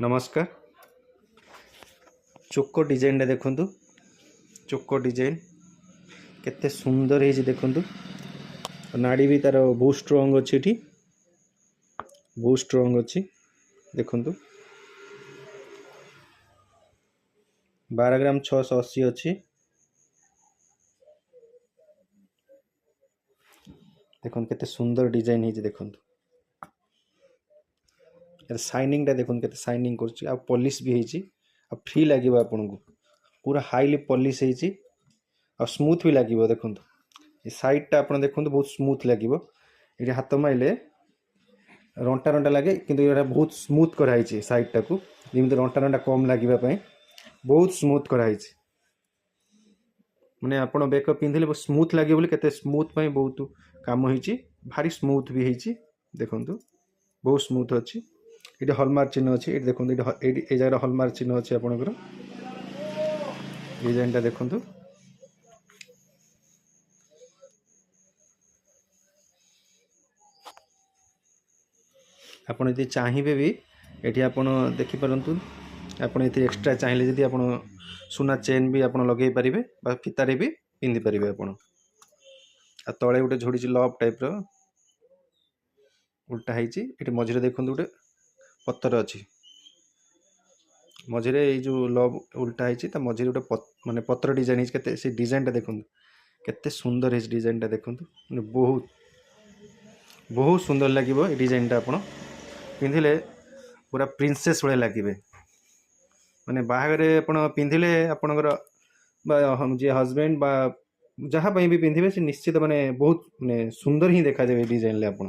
नमस्कार। Choco design देखु, choco design केते सुंदर है देखु। नाड़ी भी तार बहुत स्ट्रॉन्ग अच्छी, बहुत स्ट्रॉन्ग अच्छी देखु। 12 ग्राम 680 अच्छी देखो केते सुंदर डिजाइन है देखु। शाइनिंग टा देखो केते शाइनिंग करछि आ पॉलिश भी हेछि आ फ्री लागिवो आपन को पूरा हाईली पॉलिश हेछि आ स्मूथ भी लागिवो देखो। ये साइड टा आपन देखो बहुत स्मूथ लागिवो। ये हाथ माइले रंटा रंटा लगे किंतु ये बहुत स्मूथ कराइछि साइड टा को जेमि रंटा रंटा कम लागिबा पय बहुत स्मूथ कराइछि। माने आपन बेक पिंधिले बहुत स्मूथ लागिवो बोली केते स्मूथ पय बहुत काम होइछि। भारी स्मूथ भी हेछि देखंतु बहुत स्मूथ अछि। ये हॉलमार्क चिन्ह अच्छी ये देखो ये जगह हॉलमार्क चिन्ह अच्छी आपंकर डिजाइन टा देखो। आपड़ यदि चाहिए भी ये आप देखिपारतु आपड़ ये एक्सट्रा चाहिए जब आप सुना चेन भी आप लगे पारे फितारे भी पिंधि पारे। आप तले गोटे झोड़ी लव टाइप उल्टा है मझे देखो गोटे पत्थर अच्छी मझे जो लव उल्टा है मझे गोटे माने पत्र डिजाइन है से डिजाइन टा देखो केते सुंदर है डिजाइन टा देखो। बहुत बहुत सुंदर लगे डिजाइन टा आप पिंधिले पूरा प्रिंसेस भाई लगे। माने बाहागर आप पिंधिले आपणकर जी हजबैंड जहाँ भी पिंधे से निश्चित माने बहुत माने सुंदर ही देखा जाए डिजाइन आप